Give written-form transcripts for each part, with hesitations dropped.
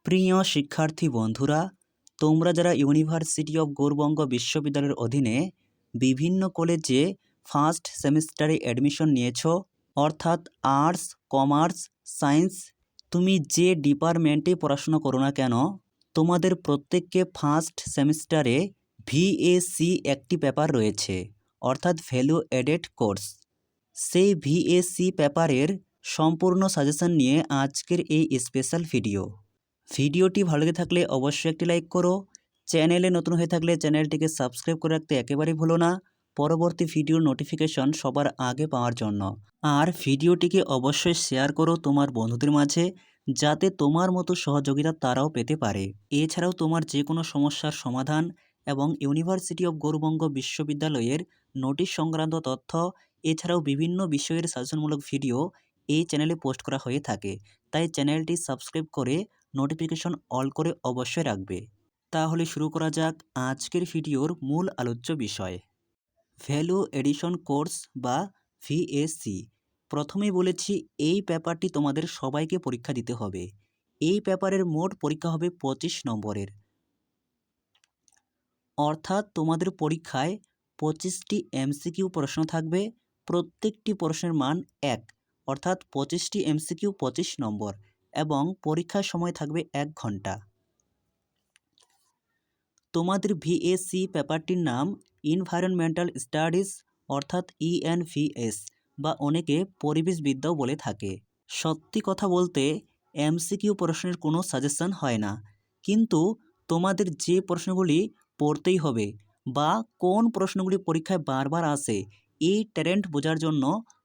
প্রিয় শিক্ষার্থী বন্ধুরা, তোমরা যারা ইউনিভার্সিটি অব গৌড়বঙ্গ বিশ্ববিদ্যালয়ের অধীনে বিভিন্ন কলেজে ফার্স্ট সেমিস্টারে অ্যাডমিশন নিয়েছ, অর্থাৎ আর্টস, কমার্স, সায়েন্স, তুমি যে ডিপার্টমেন্টে পড়াশোনা করো না কেন, তোমাদের প্রত্যেককে ফার্স্ট সেমিস্টারে ভিএসি একটি পেপার রয়েছে, অর্থাৎ ভ্যালু অ্যাডেড কোর্স। সেই ভিএসি পেপারের সম্পূর্ণ সাজেশন নিয়ে আজকের এই স্পেশাল ভিডিওটি ভালো লেগে থাকলে অবশ্যই একটি লাইক করো। চ্যানেলে নতুন হয়ে থাকলে চ্যানেলটিকে সাবস্ক্রাইব করে রাখতে একেবারেই ভুলো না, পরবর্তী ভিডিওর নোটিফিকেশন সবার আগে পাওয়ার জন্য। আর ভিডিওটিকে অবশ্যই শেয়ার করো তোমার বন্ধুদের মাঝে, যাতে তোমার মতো সহযোগিতা তারাও পেতে পারে। এছাড়াও তোমার যে কোনো সমস্যার সমাধান এবং ইউনিভার্সিটি অব গৌড়বঙ্গ বিশ্ববিদ্যালয়ের নোটিশ সংক্রান্ত তথ্য, এছাড়াও বিভিন্ন বিষয়ের সাজেশনমূলক ভিডিও এই চ্যানেলে পোস্ট করা হয়ে থাকে। তাই চ্যানেলটি সাবস্ক্রাইব করে নোটিফিকেশন অল করে অবশ্যই রাখবে। তাহলে শুরু করা যাক আজকের ভিডিওর মূল আলোচ্য বিষয়, ভ্যালু এডিশন কোর্স বা ভিএসসি। প্রথমেই বলেছি, এই পেপারটি তোমাদের সবাইকে পরীক্ষা দিতে হবে। এই পেপারের মোট পরীক্ষা হবে 25 নম্বরের, অর্থাৎ তোমাদের পরীক্ষায় 25টি এমসিকিউ প্রশ্ন থাকবে। প্রত্যেকটি প্রশ্নের মান 1, অর্থাৎ 25টি এমসিকিউ 25 নম্বর, এবং পরীক্ষার সময় থাকবে 1 ঘন্টা। তোমাদের ভিএসসি পেপারটির নাম এনভায়রনমেন্টাল স্টাডিজ, অর্থাৎ ইএনভিএস, বা অনেকে পরিবেশবিদ্যাও বলে থাকে। সত্যি কথা বলতে এমসিকিউ প্রশ্নের কোনো সাজেশন হয় না, কিন্তু তোমাদের যে প্রশ্নগুলি পড়তেই হবে বা কোন প্রশ্নগুলি পরীক্ষায় বারবার আসে, এই ট্যালেন্ট বোঝার জন্য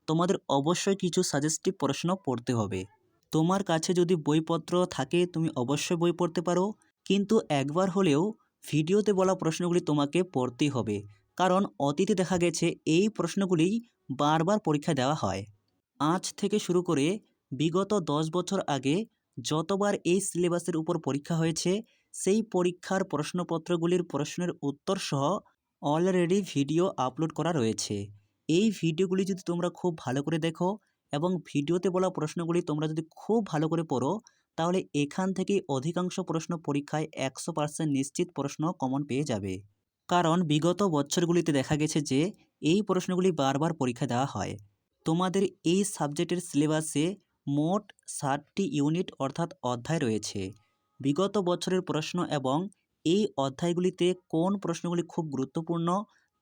তোমাদের অবশ্যই কিছু সাজেস্টিভ প্রশ্ন পড়তে হবে। তোমার কাছে যদি বইপত্র থাকে তুমি অবশ্যই বই পড়তে পারো, কিন্তু একবার হলেও ভিডিওতে বলা প্রশ্নগুলি তোমাকে পড়তেই হবে, কারণ অতীতে দেখা গেছে এই প্রশ্নগুলি বারবার পরীক্ষা দেওয়া হয়। আজ থেকে শুরু করে বিগত 10 বছর আগে যতবার এই সিলেবাসের উপর পরীক্ষা হয়েছে, সেই পরীক্ষার প্রশ্নপত্রগুলির প্রশ্নের উত্তর সহ অলরেডি ভিডিও আপলোড করা রয়েছে। এই ভিডিওগুলি যদি তোমরা খুব ভালো করে দেখো এবং ভিডিওতে বলা প্রশ্নগুলি তোমরা যদি খুব ভালো করে পড়ো, তাহলে এখান থেকে অধিকাংশ প্রশ্ন পরীক্ষায় 100% নিশ্চিত প্রশ্ন কমন পেয়ে যাবে। কারণ বিগত বছরগুলিতে দেখা গেছে যে এই প্রশ্নগুলি বারবার পরীক্ষা দেওয়া হয়। তোমাদের এই সাবজেক্টের সিলেবাসে মোট 60টি ইউনিট অর্থাৎ অধ্যায় রয়েছে। বিগত বছরের প্রশ্ন এবং এই অধ্যায়গুলিতে কোন প্রশ্নগুলি খুব গুরুত্বপূর্ণ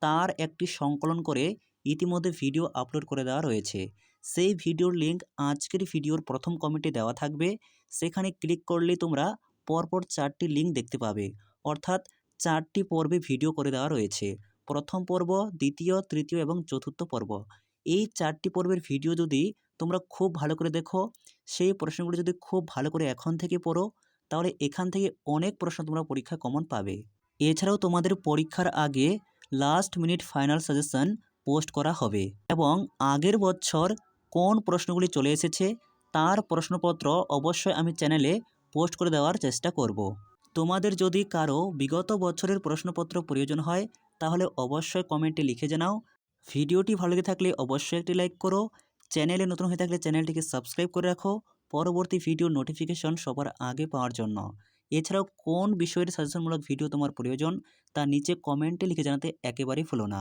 তার একটি সংকলন করে ইতিমধ্যে ভিডিও আপলোড করে দেওয়া রয়েছে। সেই ভিডিওর লিঙ্ক আজকের ভিডিওর প্রথম কমেন্টে দেওয়া থাকবে। সেখানে ক্লিক করলেই তোমরা পরপর 4টি লিঙ্ক দেখতে পাবে, অর্থাৎ 4টি পর্বে ভিডিও করে দেওয়া রয়েছে। প্রথম পর্ব, দ্বিতীয়, তৃতীয় এবং চতুর্থ পর্ব। এই 4টি পর্বের ভিডিও যদি তোমরা খুব ভালো করে দেখো, সেই প্রশ্নগুলো যদি খুব ভালো করে এখন থেকে পড়ো, তাহলে এখান থেকে অনেক প্রশ্ন তোমরা পরীক্ষা কমন পাবে। এছাড়াও তোমাদের পরীক্ষার আগে last minute final suggestion post করা হবে, এবং আগের বছর কোন প্রশ্নগুলি চলে এসেছে তার প্রশ্নপত্র অবশ্যই আমি চ্যানেলে পোস্ট করে দেওয়ার চেষ্টা করব। তোমাদের যদি কারো বিগত বছরের প্রশ্নপত্র প্রয়োজন হয়, তাহলে অবশ্যই কমেন্টে লিখে জানাও। ভিডিওটি ভালো লেগে থাকলে অবশ্যই একটি লাইক করো। চ্যানেলে নতুন হয়ে থাকলে চ্যানেলটিকে সাবস্ক্রাইব করে রাখো, পরবর্তী ভিডিও নোটিফিকেশন সবার আগে পাওয়ার জন্য। এছাড়াও কোন বিষয়ের সাজেশনমূলক ভিডিও তোমার প্রয়োজন তা নিচে কমেন্টে লিখে জানাতে একেবারেই ভুলো না।